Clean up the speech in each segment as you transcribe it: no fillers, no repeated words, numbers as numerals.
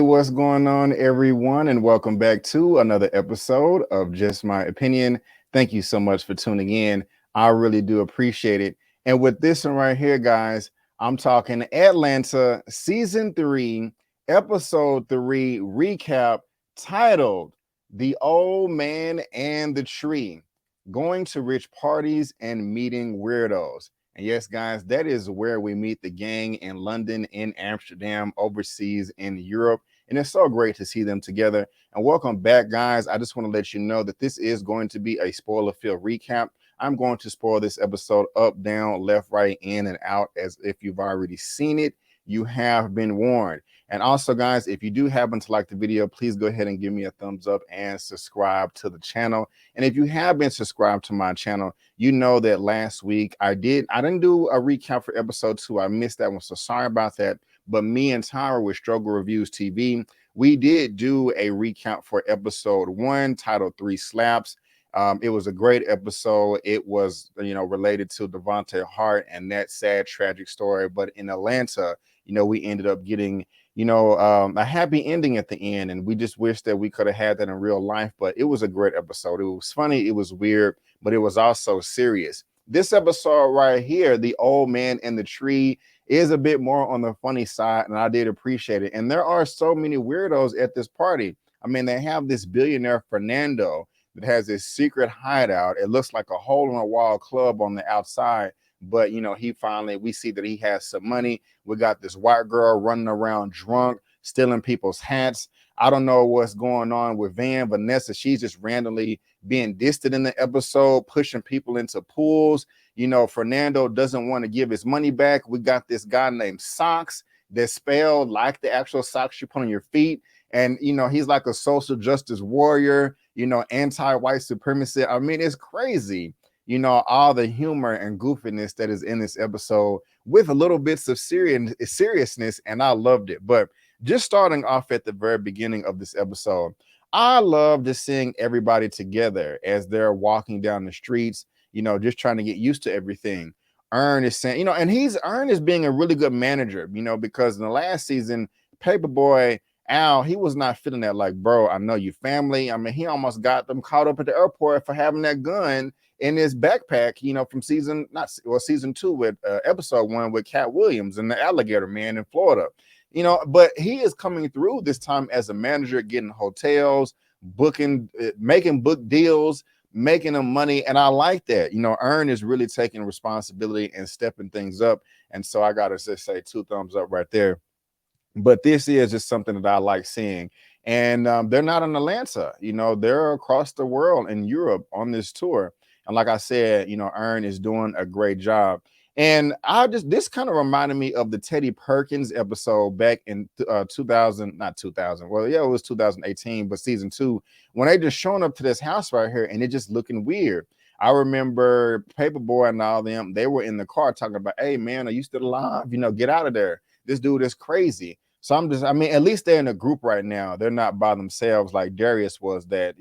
what's going on, everyone, and welcome back to another episode of Just My Opinion. Thank you so much for tuning in. I really do appreciate it. And with this one right here, guys, I'm talking Atlanta season 3, episode 3 recap titled The Old Man and the Tree, Going to Rich Parties and Meeting Weirdos. And yes, guys, that is where we meet the gang in London, in Amsterdam, overseas, in Europe. And it's so great to see them together. And welcome back, guys. I just want to let you know that this is going to be a spoiler-filled recap. I'm going to spoil this episode up, down, left, right, in, and out, as if you've already seen it. You have been warned. And also, guys, if you do happen to like the video, please go ahead and give me a thumbs up and subscribe to the channel. And if you have been subscribed to my channel, you know that last week I didn't do a recap for episode 2. I missed that one, so sorry about that. But me and Tyra with Reviewz TV, we did do a recap for episode 1 titled 3 Slaps. It was a great episode. It was, related to Devontae Hart and that sad, tragic story. But in Atlanta, we ended up getting, a happy ending at the end. And we just wish that we could have had that in real life. But it was a great episode. It was funny. It was weird, but it was also serious. This episode right here, The Old Man and the Tree, is a bit more on the funny side. And I did appreciate it. And there are so many weirdos at this party. I mean, they have this billionaire Fernando that has this secret hideout. It looks like a hole-in-the-wall club on the outside, but we see that he has some money. We got this white girl running around drunk, stealing people's hats. I don't know what's going on with Vanessa. She's just randomly being distant in the episode, pushing people into pools. Fernando doesn't want to give his money back. We got this guy named Socks that's spelled like the actual socks you put on your feet. And, he's like a social justice warrior, anti-white supremacy. I mean, it's crazy, all the humor and goofiness that is in this episode with a little bits of seriousness. And I loved it. But just starting off at the very beginning of this episode, I love just seeing everybody together as they're walking down the streets, just trying to get used to everything. Ern is saying, and Ern is being a really good manager, because in the last season, Paperboy Al, he was not feeling that, like, bro, I know you family. I mean, he almost got them caught up at the airport for having that gun in his backpack, from season 2 with episode 1 with Cat Williams and the alligator man in Florida, but he is coming through this time as a manager, getting hotels, booking, making book deals, making them money. And I like that. Ern is really taking responsibility and stepping things up. And so I got to just say 2 thumbs up right there. But this is just something that I like seeing. And they're not in Atlanta, they're across the world in Europe on this tour. And like I said, Ern is doing a great job. And this kind of reminded me of the Teddy Perkins episode back in 2000, not 2000. Well, yeah, it was 2018, but season 2, when they just showing up to this house right here and it just looking weird. I remember Paperboy and all them, they were in the car talking about, hey, man, are you still alive? Get out of there. This dude is crazy. So at least they're in a group right now. They're not by themselves like Darius was that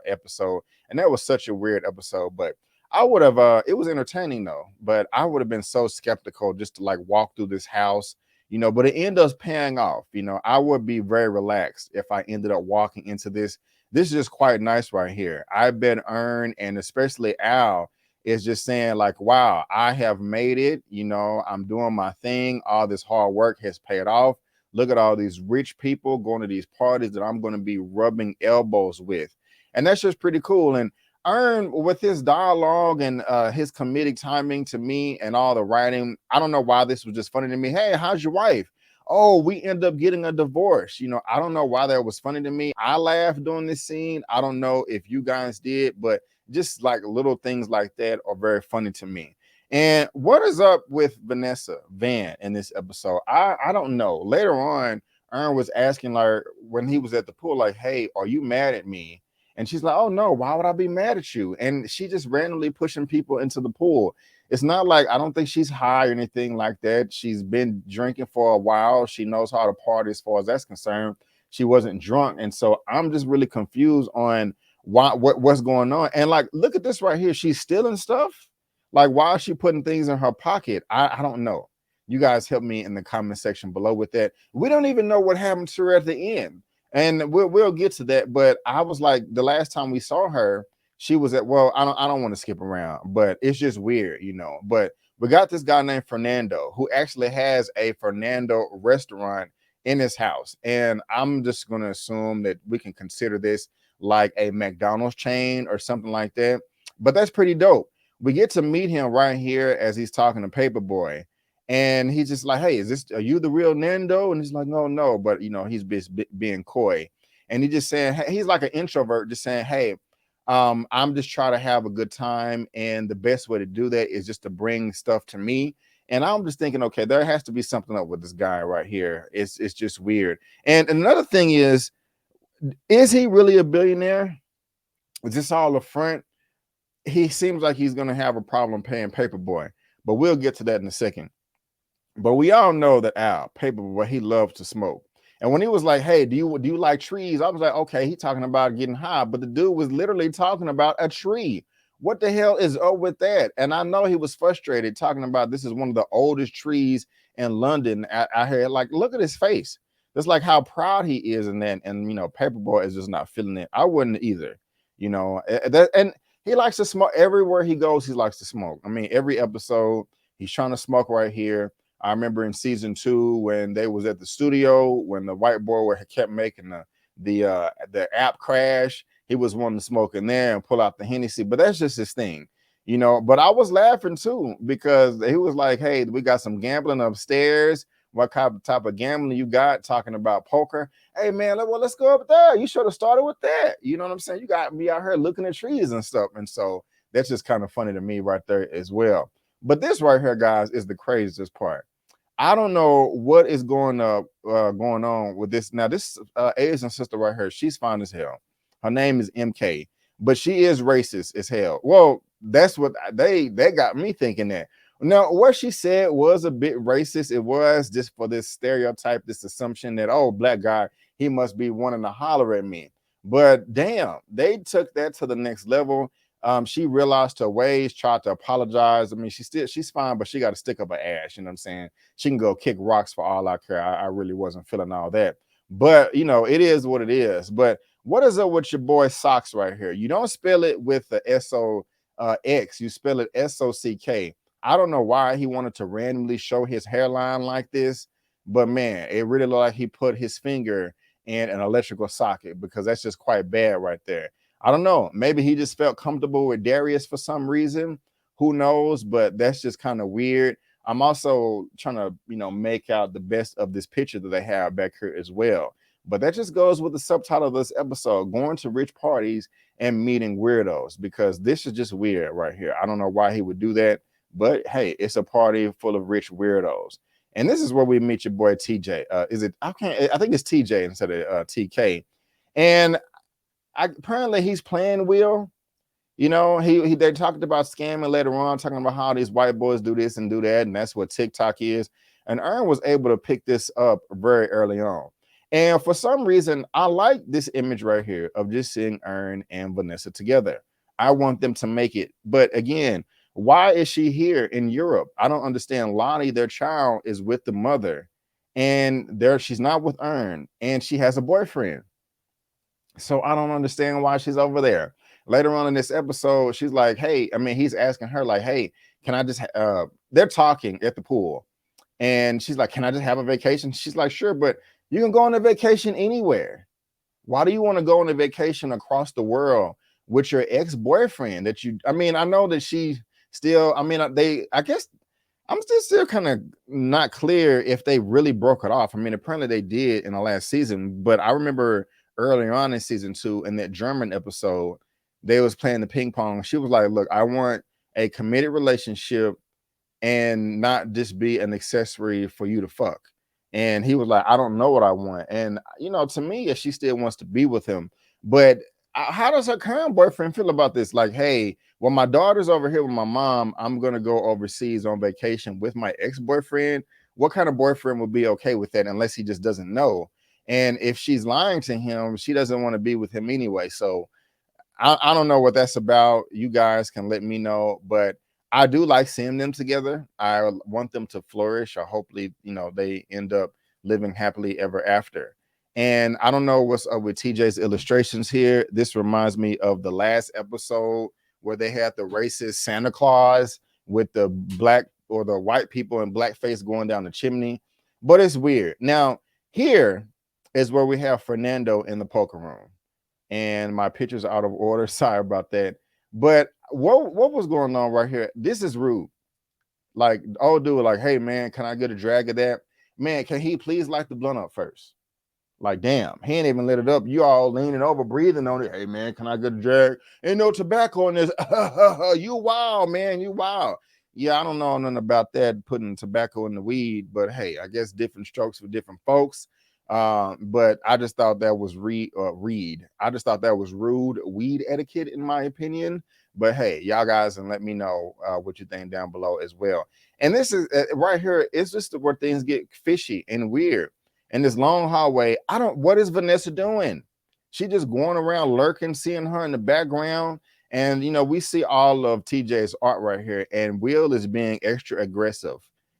episode. And that was such a weird episode. But I would have, it was entertaining though. But I would have been so skeptical just to like walk through this house, but it ended up paying off. I would be very relaxed if I ended up walking into this. This is just quite nice right here. I bet Ern and especially Al is just saying like, wow, I have made it. I'm doing my thing. All this hard work has paid off. Look at all these rich people going to these parties that I'm going to be rubbing elbows with. And that's just pretty cool. And Ern, with his dialogue and his comedic timing to me and all the writing, I don't know why this was just funny to me. Hey, how's your wife? Oh, we end up getting a divorce. I don't know why that was funny to me. I laughed during this scene. I don't know if you guys did, but just like little things like that are very funny to me. And what is up with Van in this episode? I don't know. Later on, Ern was asking like when he was at the pool, like, hey, are you mad at me? And she's like, oh no, why would I be mad at you? And she just randomly pushing people into the pool. It's not like, I don't think she's high or anything like that. She's been drinking for a while. She knows how to party as far as that's concerned. She wasn't drunk. And so I'm just really confused on what's going on. And like, look at this right here. She's stealing stuff. Like, why is she putting things in her pocket? I don't know. You guys help me in the comment section below with that. We don't even know what happened to her at the end, and we'll get to that. But I was like, the last time we saw her, she was at, well, I don't want to skip around, but it's just weird, you know. But we got this guy named Fernando who actually has a Fernando restaurant in his house, and I'm just going to assume that we can consider this like a McDonald's chain or something like that. But that's pretty dope. We get to meet him right here as he's talking to Paperboy, and he's just like, "Hey, are you the real Nando?" And he's like, "No," but you know, he's being coy, and he just saying, hey, he's like an introvert, just saying, "Hey, I'm just trying to have a good time, and the best way to do that is just to bring stuff to me." And I'm just thinking, okay, there has to be something up with this guy right here. It's just weird. And another thing is he really a billionaire? Is this all a front? He seems like he's going to have a problem paying Paperboy, but we'll get to that in a second. But we all know that Al Paperboy, he loves to smoke. And when he was like, "Hey, do you like trees?" I was like, okay, he's talking about getting high, but the dude was literally talking about a tree. What the hell is up with that? And I know he was frustrated talking about this is one of the oldest trees in London. I heard, like, look at his face. That's like how proud he is in that. And you know, Paperboy is just not feeling it. I wouldn't either. You know, and he likes to smoke everywhere he goes. He likes to smoke. I mean, every episode he's trying to smoke right here. I remember in season 2 when they was at the studio, when the white boy kept making the app crash, he was wanting to smoke in there and pull out the Hennessy. But that's just his thing, you know. But I was laughing too because he was like, "Hey, we got some gambling upstairs. What type of gambling you got?" Talking about poker. Hey man, well, let's go up there. You should have started with that. You know what I'm saying? You got me out here looking at trees and stuff. And so that's just kind of funny to me right there as well. But this right here, guys, is the craziest part. I don't know what is going on with this. Now, this Asian sister right here, she's fine as hell. Her name is MK, but she is racist as hell. Well, that's what they got me thinking that. Now, what she said was a bit racist. It was just for this stereotype, this assumption that, oh, black guy, he must be wanting to holler at me. But damn, they took that to the next level. She realized her ways, tried to apologize. I mean, she's fine, but she got to stick up her ass. You know what I'm saying? She can go kick rocks for all I care. I really wasn't feeling all that. But you know, it is what it is. But what is up with your boy Socks right here? You don't spell it with the S-O-X. You spell it S-O-C-K. I don't know why he wanted to randomly show his hairline like this, but man, it really looked like he put his finger in an electrical socket, because that's just quite bad right there. I don't know. Maybe he just felt comfortable with Darius for some reason. Who knows? But that's just kind of weird. I'm also trying to, you know, make out the best of this picture that they have back here as well. But that just goes with the subtitle of this episode: going to rich parties and meeting weirdos, because this is just weird right here. I don't know why he would do that, but hey, it's a party full of rich weirdos. And this is where we meet your boy TJ. I think it's TJ instead of TK. And apparently he's playing Will. You know, they talked about scamming later on, talking about how these white boys do this and do that, and that's what TikTok is. And Ern was able to pick this up very early on. And for some reason, I like this image right here of just seeing Ern and Vanessa together. I want them to make it. But again, why is she here in Europe? I don't understand. Lonnie, their child, is with the mother, and she's not with Ern, and she has a boyfriend. So I don't understand why she's over there. Later on in this episode, she's like, "Hey," I mean, he's asking her like, "Hey, can I just?" They're talking at the pool, and she's like, "Can I just have a vacation?" She's like, "Sure, but you can go on a vacation anywhere. Why do you want to go on a vacation across the world with your ex-boyfriend that you?" I mean, I know that she still. I mean, I guess I'm still kind of not clear if they really broke it off. I mean, apparently they did in the last season, but I remember earlier on in season 2, in that German episode, they was playing the ping pong. She was like, "Look, I want a committed relationship and not just be an accessory for you to fuck." And he was like, "I don't know what I want." And you know, to me, if she still wants to be with him, but how does her current boyfriend feel about this? Like, hey, well, my daughter's over here with my mom, I'm gonna go overseas on vacation with my ex-boyfriend. What kind of boyfriend would be okay with that, unless he just doesn't know? And if she's lying to him, she doesn't want to be with him anyway. So I don't know what that's about. You guys can let me know, but I do like seeing them together. I want them to flourish, or hopefully, they end up living happily ever after. And I don't know what's up with TJ's illustrations here. This reminds me of the last episode where they had the racist Santa Claus with the black or the white people in blackface going down the chimney. But it's weird. Now, here is where we have Fernando in the poker room. And my picture's out of order. Sorry about that. But what was going on right here? This is rude. Like, old dude, like, hey man, can I get a drag of that? Man, can he please light the blunt up first? Like, damn, he ain't even lit it up. You all leaning over, breathing on it. Hey man, can I get a drag? Ain't no tobacco in this. You wild, man. You wild. Yeah, I don't know nothing about that, putting tobacco in the weed, but hey, I guess different strokes for different folks. But I just thought that was I just thought that was rude weed etiquette, in my opinion. But hey, y'all guys, and let me know what you think down below as well. And this is right here. It's just where things get fishy and weird. In this long hallway, what is Vanessa doing? She just going around lurking, seeing her in the background. And, we see all of TJ's art right here. And Will is being extra aggressive.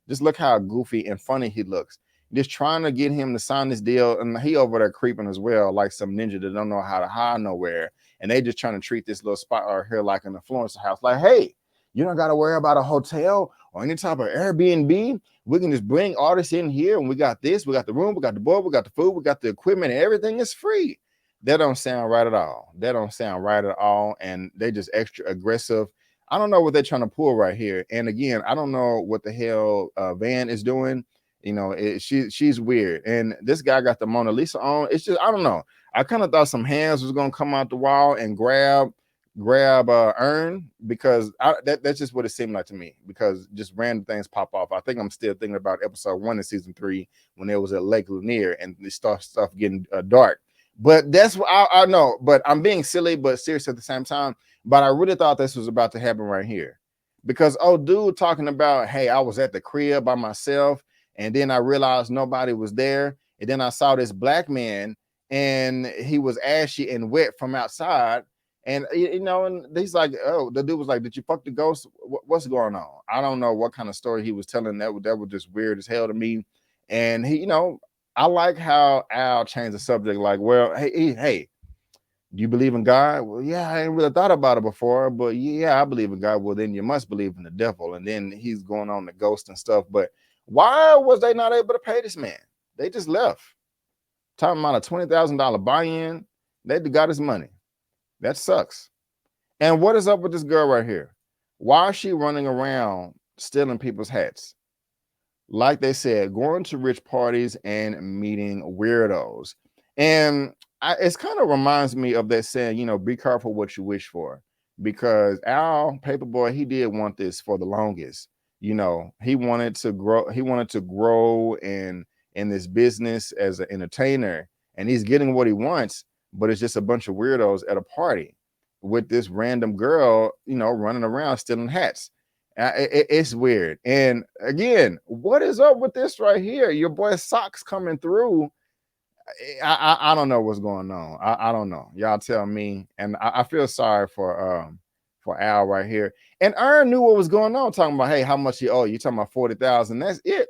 Just look how goofy and funny he looks. Just trying to get him to sign this deal. And he over there creeping as well, like some ninja that don't know how to hide nowhere. And they just trying to treat this little spot right here like an influencer house. Like, hey, you don't got to worry about a hotel or any type of Airbnb. We can just bring artists in here, and we got this, we got the room, we got the board, we got the food, we got the equipment, and everything is free. That don't sound right at all. That don't sound right at all. And they just extra aggressive. I don't know what they're trying to pull right here. And again, I don't know what the hell Van is doing. She's weird. And this guy got the Mona Lisa on. It's just, I don't know. I kind of thought some hands was gonna come out the wall and grab Earn, because that's just what it seemed like to me, because just random things pop off. I think I'm still thinking about episode 1 of season 3 when it was at Lake Lanier and the stuff getting dark. But that's what I know. But I'm being silly but serious at the same time. But I really thought this was about to happen right here, because dude talking about, hey, I was at the crib by myself, and then I realized nobody was there, and then I saw this black man and he was ashy and wet from outside. And and he's like, oh, the dude was like, did you fuck the ghost? What's going on? I don't know what kind of story he was telling. That was just weird as hell to me. And he, I like how Al changed the subject. Like, well, hey, do you believe in God? Well, yeah, I ain't really thought about it before, but yeah, I believe in God. Well, then you must believe in the devil. And then he's going on the ghost and stuff. But why was they not able to pay this man? They just left. Talking about a $20,000 buy-in. They got his money. That sucks. And what is up with this girl right here? Why is she running around stealing people's hats? Like they said, going to rich parties and meeting weirdos. And it kind of reminds me of that saying, be careful what you wish for. Because Al Paperboy, he did want this for the longest. He wanted to grow in this business as an entertainer, and he's getting what he wants, but it's just a bunch of weirdos at a party with this random girl, running around stealing hats. It's weird. And again, what is up with this right here? Your boy Socks coming through. I don't know what's going on. I don't know. Y'all tell me. And I feel sorry for Al right here. And Earn knew what was going on, talking about, hey, how much you owe? You talking about 40,000? That's it.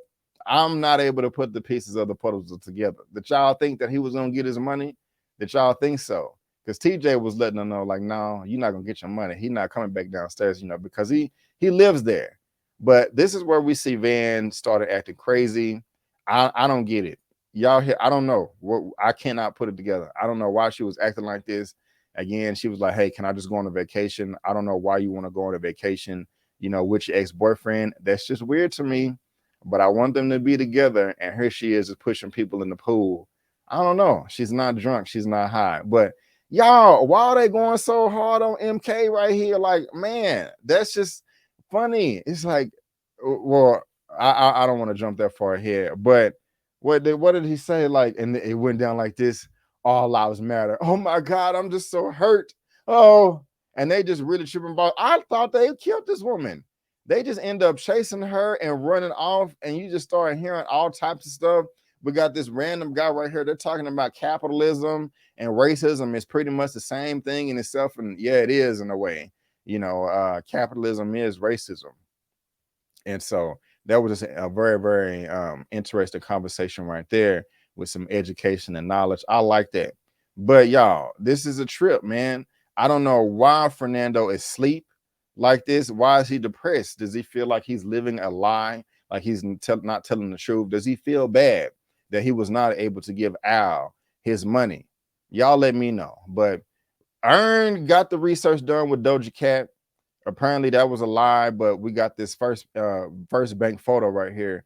I'm not able to put the pieces of the puzzle together. Did y'all think that he was gonna get his money? Did y'all think so? Because TJ was letting them know, like, no, you're not gonna get your money. He's not coming back downstairs, because he lives there. But this is where we see Van started acting crazy. I don't get it. Y'all here, I don't know. I cannot put it together. I don't know why she was acting like this. Again, she was like, hey, can I just go on a vacation? I don't know why you want to go on a vacation, with your ex-boyfriend. That's just weird to me. But I want them to be together, and here she is pushing people in the pool. I don't know. She's not drunk. She's not high. But y'all, why are they going so hard on MK right here? Like, man, that's just funny. It's like, well, I don't want to jump that far ahead, but what did he say? Like, and it went down like this: all lives matter. Oh my God, I'm just so hurt. Oh, and they just really tripping about. I thought they killed this woman. They just end up chasing her and running off, and you just start hearing all types of stuff. We got this random guy right here. They're talking about capitalism and racism is pretty much the same thing in itself. And yeah, it is in a way. capitalism is racism. And so that was just a very, very interesting conversation right there with some education and knowledge. I like that. But y'all, this is a trip, man. I don't know why Fernando is asleep like this. Why is he depressed? Does he feel like he's living a lie? Like he's not telling the truth? Does he feel bad that he was not able to give Al his money? Y'all let me know. But Earn got the research done with Doja Cat. Apparently that was a lie, but we got this first bank photo right here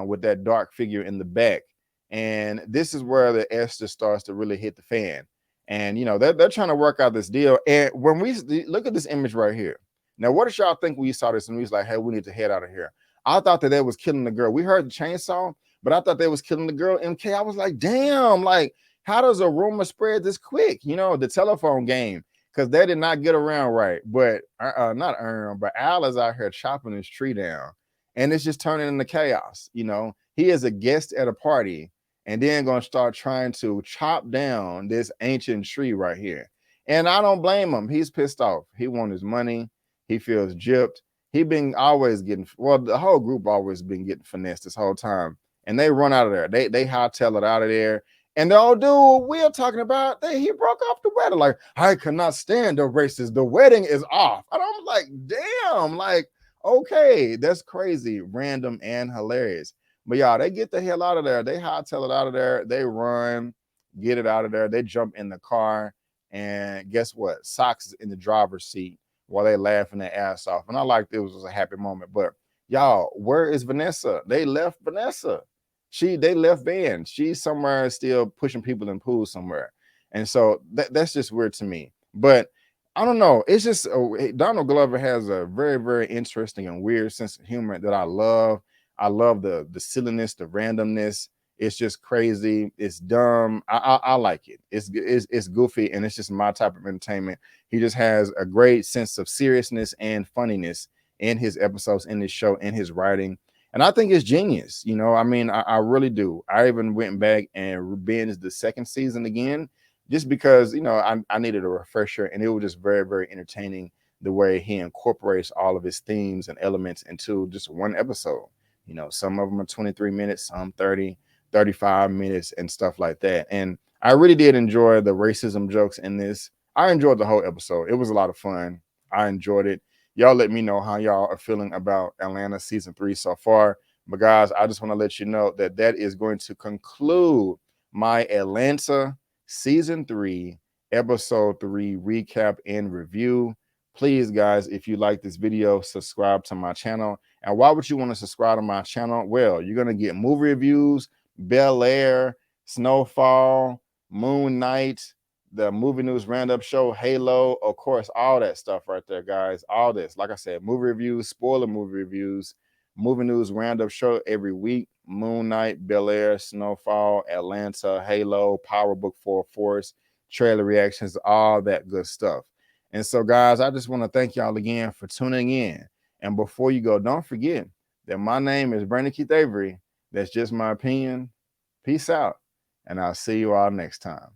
with that dark figure in the back. And this is where the Esther starts to really hit the fan. And they're trying to work out this deal. And when we look at this image right here, now what did y'all think when you saw this and we was like, hey, we need to head out of here? I thought that was killing the girl. We heard the chainsaw, but I thought they was killing the girl. MK, I was like, damn, like how does a rumor spread this quick? The telephone game, because they did not get around right. But not Earn, but Al is out here chopping his tree down, and it's just turning into chaos. He is a guest at a party, and then gonna start trying to chop down this ancient tree right here. And I don't blame him. He's pissed off. He wants his money. He feels gypped. He been always getting, well, the whole group always been getting finessed this whole time. And they run out of there. They hightail it out of there. And the old dude we're talking about, he broke off the wedding. Like, I cannot stand the races. The wedding is off. And I'm like, damn, like, okay, that's crazy, random, and hilarious. But y'all, they get the hell out of there. They hightail it out of there. They run, get it out of there. They jump in the car. And guess what? Socks is in the driver's seat while they laughing their ass off. And I like it was a happy moment. But y'all, where is Vanessa? They left Vanessa. They left Van. She's somewhere still pushing people in pools somewhere. And so that's just weird to me. But I don't know. It's just Donald Glover has a very, very interesting and weird sense of humor that I love. I love the silliness, the randomness. It's just crazy. It's dumb. I like it. It's goofy, and it's just my type of entertainment. He just has a great sense of seriousness and funniness in his episodes, in his show, in his writing. And I think it's genius. I really do. I even went back and binged the second season again, just because, I needed a refresher, and it was just very, very entertaining the way he incorporates all of his themes and elements into just one episode. Some of them are 23 minutes, some 30, 35 minutes and stuff like that. And I really did enjoy the racism jokes in this. I enjoyed the whole episode. It was a lot of fun. I enjoyed it. Y'all let me know how y'all are feeling about Atlanta season 3 so far. But guys, I just want to let you know that is going to conclude my Atlanta season 3, episode 3 recap and review. Please, guys, if you like this video, subscribe to my channel. And why would you want to subscribe to my channel? Well, you're going to get movie reviews, Bel Air, Snowfall, Moon Knight, the movie news roundup show, Halo, of course, all that stuff right there, guys. All this, like I said, movie reviews, spoiler movie reviews, movie news roundup show every week, Moon Knight, Bel Air, Snowfall, Atlanta, Halo, Power Book 4 Force, trailer reactions, all that good stuff. And so, guys, I just want to thank y'all again for tuning in. And before you go, don't forget that my name is Brandon Keith Avery. That's just my opinion. Peace out, and I'll see you all next time.